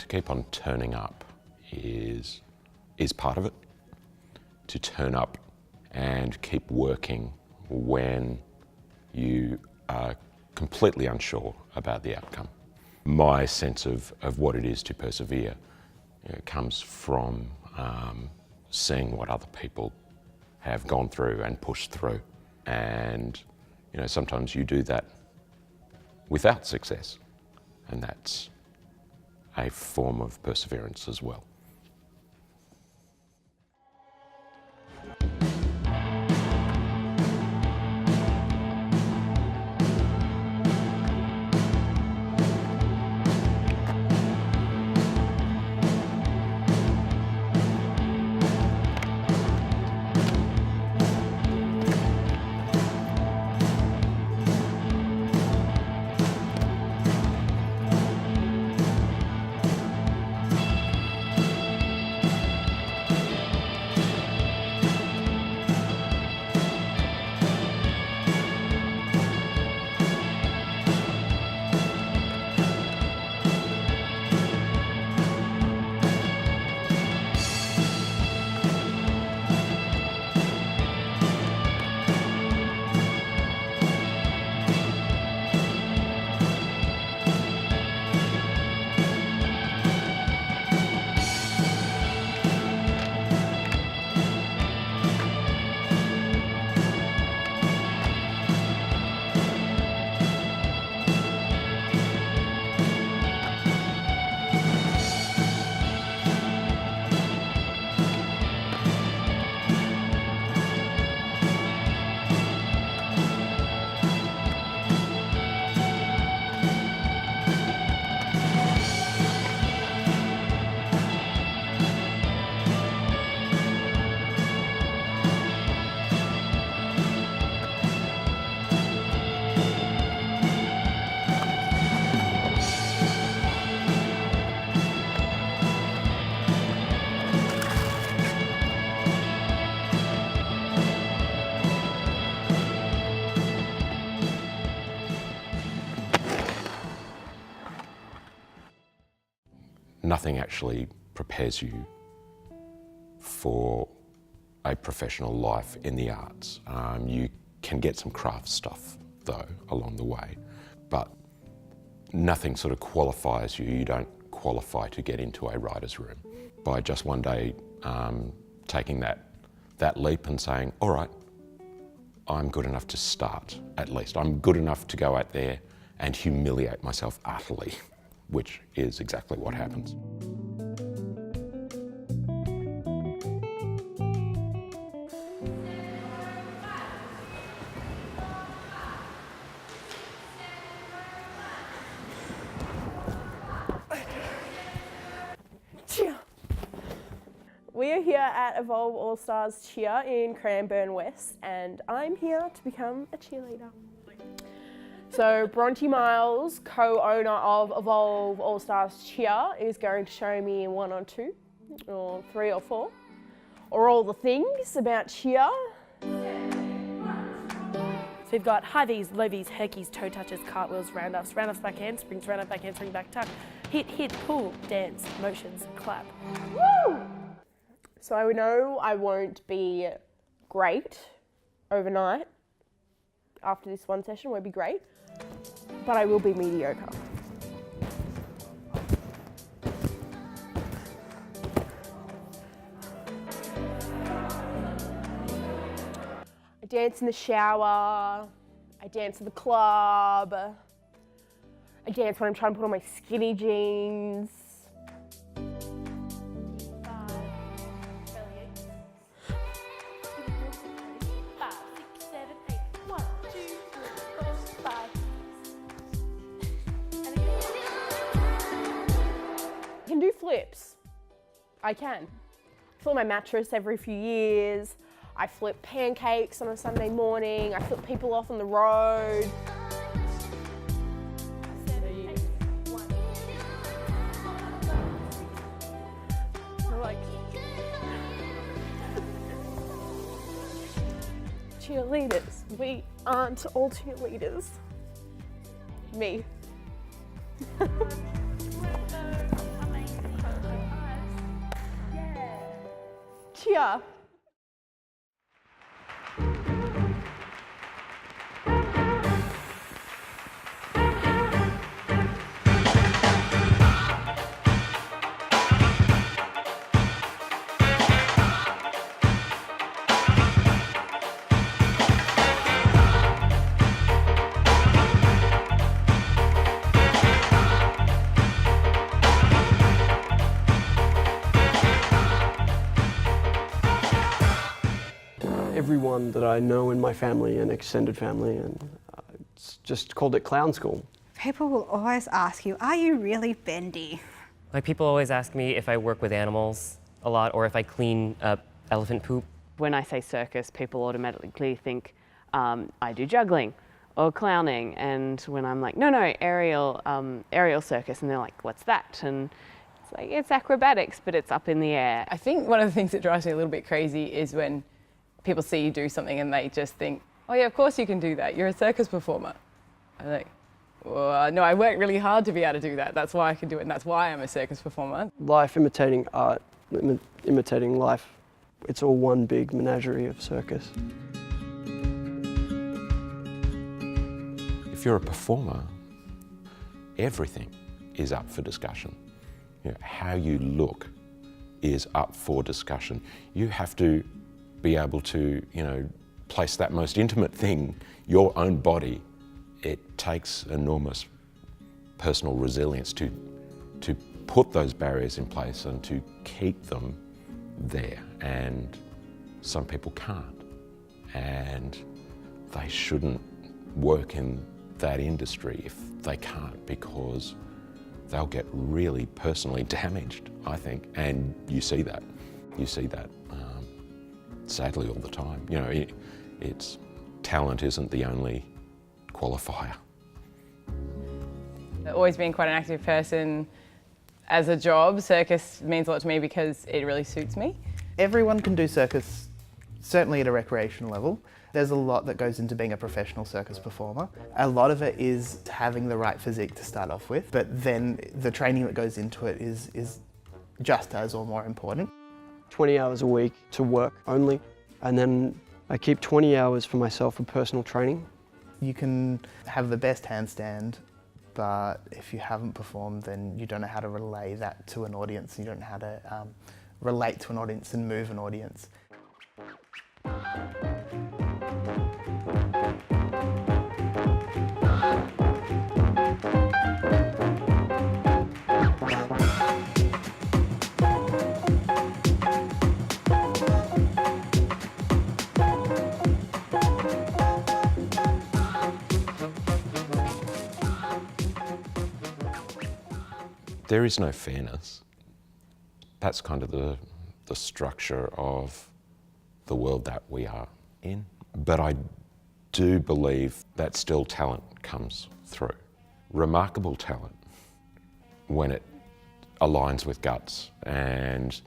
keep on turning up is part of it. To turn up and keep working when you are completely unsure about the outcome. My sense of what it is to persevere, comes from seeing what other people have gone through and pushed through. And sometimes you do that without success, and that's a form of perseverance as well. Nothing actually prepares you for a professional life in the arts. You can get some craft stuff though along the way, but nothing sort of qualifies you. You don't qualify to get into a writer's room. By just one day taking that leap and saying, all right, I'm good enough to start, at least. I'm good enough to go out there and humiliate myself utterly, which is exactly what happens. We are here at Evolve All Stars Cheer in Cranbourne West, and I'm here to become a cheerleader. So Bronte Miles, co-owner of Evolve All Stars Cheer, is going to show me in 1 or 2 or 3 or 4, or all the things about cheer. So we've got high V's, low V's, herkies, toe touches, cartwheels, round-ups, back handspring, round-up, back handspring, back tuck, hit, pull, dance, motions, clap. Woo! So I know I won't be great overnight. After this one session won't be great, but I will be mediocre. I dance in the shower, I dance at the club, I dance when I'm trying to put on my skinny jeans. I can do flips. I can. I flip my mattress every few years. I flip pancakes on a Sunday morning. I flip people off on the road. 7, 8, 1. Like cheerleaders. We aren't all cheerleaders. Me. cheer. Everyone that I know in my family and extended family, and it's just called it clown school. People will always ask you, are you really bendy? Like, people always ask me if I work with animals a lot or if I clean up elephant poop. When I say circus, people automatically think I do juggling or clowning, and when I'm like, no, aerial circus, and they're like, what's that? And it's like, it's acrobatics, but it's up in the air. I think one of the things that drives me a little bit crazy is when people see you do something and they just think, oh yeah, of course you can do that, you're a circus performer. I'm like, well, no, I worked really hard to be able to do that. That's why I can do it, and that's why I'm a circus performer. Life imitating art, imitating life, it's all one big menagerie of circus. If you're a performer, everything is up for discussion. You know, how you look is up for discussion. You have to be able to, place that most intimate thing, your own body. It takes enormous personal resilience to put those barriers in place and to keep them there. And some people can't, and they shouldn't work in that industry if they can't, because they'll get really personally damaged, I think. And you see that sadly all the time. It's talent isn't the only qualifier. Always been quite an active person as a job. Circus means a lot to me because it really suits me. Everyone can do circus, certainly at a recreational level. There's a lot that goes into being a professional circus performer. A lot of it is having the right physique to start off with, but then the training that goes into it is just as or more important. 20 hours a week to work only, and then I keep 20 hours for myself for personal training. You can have the best handstand, but if you haven't performed, then you don't know how to relay that to an audience. You don't know how to relate to an audience and move an audience. There is no fairness. That's kind of the structure of the world that we are in. But I do believe that still talent comes through. Remarkable talent, when it aligns with guts and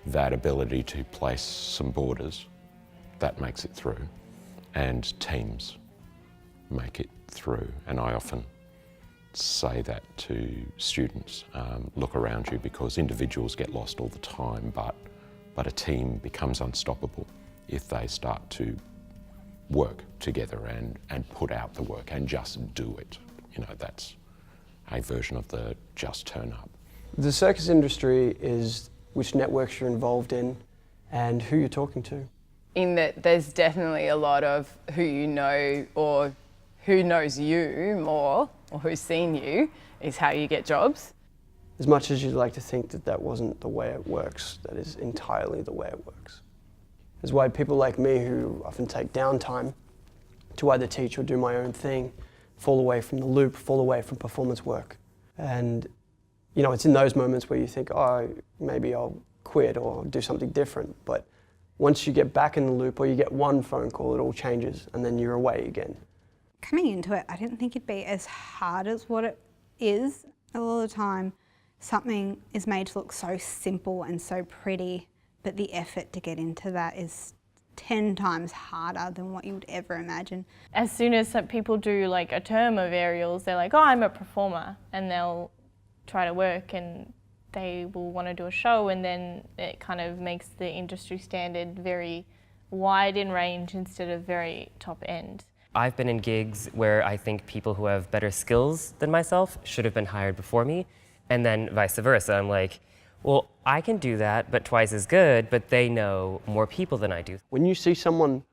that ability to place some borders, that makes it through. And teams make it through. And I often say that to students, look around you, because individuals get lost all the time, but a team becomes unstoppable if they start to work together and put out the work and just do it. That's a version of the just turn up. The circus industry is which networks you're involved in and who you're talking to. In that there's definitely a lot of who you know or who knows you more or who's seen you is how you get jobs. As much as you'd like to think that that wasn't the way it works, that is entirely the way it works. It's why people like me, who often take downtime to either teach or do my own thing, fall away from the loop, fall away from performance work. And it's in those moments where you think, oh, maybe I'll quit or do something different. But once you get back in the loop, or you get one phone call, it all changes, and then you're away again. Coming into it, I didn't think it'd be as hard as what it is. A lot of the time, something is made to look so simple and so pretty, but the effort to get into that is 10 times harder than what you would ever imagine. As soon as some people do like a term of aerials, they're like, oh, I'm a performer, and they'll try to work and they will want to do a show, and then it kind of makes the industry standard very wide in range instead of very top end. I've been in gigs where I think people who have better skills than myself should have been hired before me, and then vice versa. I'm like, well, I can do that, but twice as good, but they know more people than I do. When you see someone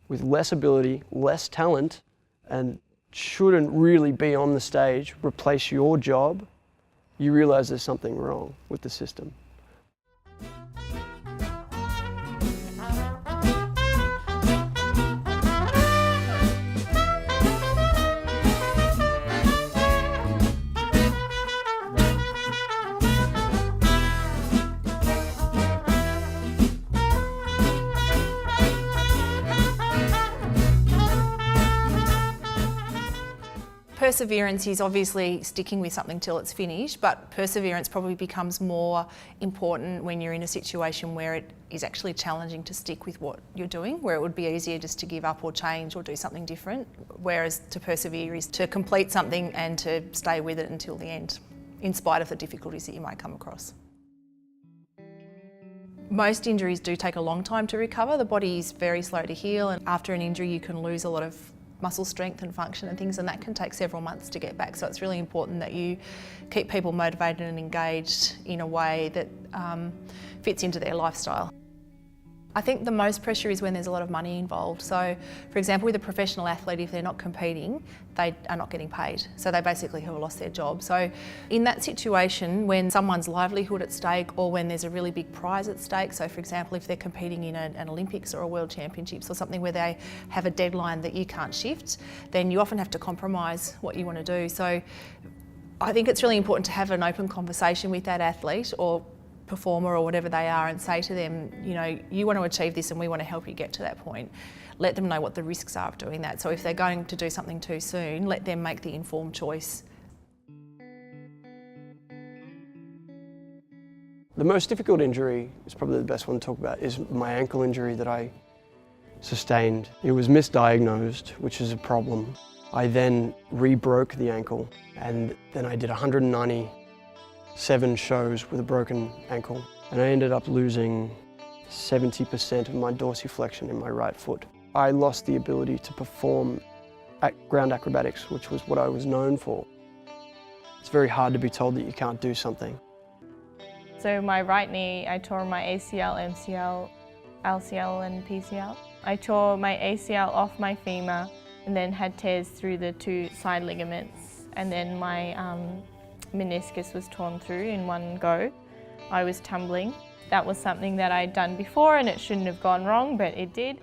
with less ability, less talent, and shouldn't really be on the stage replace your job, you realize there's something wrong with the system. Perseverance is obviously sticking with something till it's finished, but perseverance probably becomes more important when you're in a situation where it is actually challenging to stick with what you're doing, where it would be easier just to give up or change or do something different, whereas to persevere is to complete something and to stay with it until the end, in spite of the difficulties that you might come across. Most injuries do take a long time to recover. The body is very slow to heal, and after an injury you can lose a lot of muscle strength and function and things, and that can take several months to get back. So it's really important that you keep people motivated and engaged in a way that fits into their lifestyle. I think the most pressure is when there's a lot of money involved. So, for example, with a professional athlete, if they're not competing, they are not getting paid. So they basically have lost their job. So in that situation, when someone's livelihood at stake or when there's a really big prize at stake, so for example, if they're competing in an Olympics or a World Championships or something where they have a deadline that you can't shift, then you often have to compromise what you want to do. So I think it's really important to have an open conversation with that athlete or performer or whatever they are and say to them, you know, you want to achieve this and we want to help you get to that point. Let them know what the risks are of doing that. So if they're going to do something too soon, let them make the informed choice. The most difficult injury, is probably the best one to talk about, is my ankle injury that I sustained. It was misdiagnosed, which is a problem. I then re-broke the ankle, and then I did 197 shows with a broken ankle, and I ended up losing 70% of my dorsiflexion in my right foot. I lost the ability to perform at ground acrobatics, which was what I was known for. It's very hard to be told that you can't do something. So my right knee, I tore my ACL, MCL, LCL and PCL. I tore my ACL off my femur and then had tears through the two side ligaments, and then my meniscus was torn through in one go. I was tumbling. That was something that I'd done before and it shouldn't have gone wrong, but it did.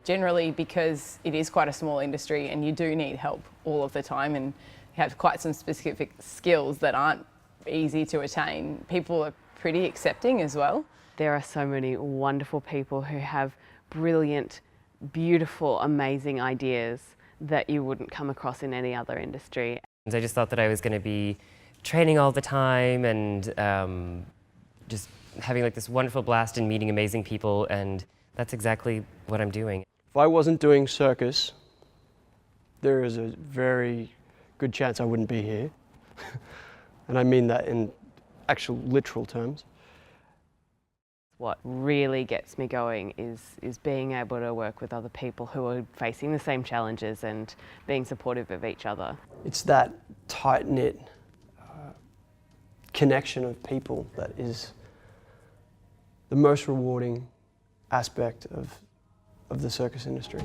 Generally, because it is quite a small industry and you do need help all of the time and have quite some specific skills that aren't easy to attain, people are pretty accepting as well. There are so many wonderful people who have brilliant, beautiful, amazing ideas that you wouldn't come across in any other industry. I just thought that I was going to be training all the time and just having like this wonderful blast and meeting amazing people, and that's exactly what I'm doing. If I wasn't doing circus, there is a very good chance I wouldn't be here. And I mean that in actual literal terms. What really gets me going is being able to work with other people who are facing the same challenges and being supportive of each other. It's that tight-knit connection of people that is the most rewarding aspect of the circus industry.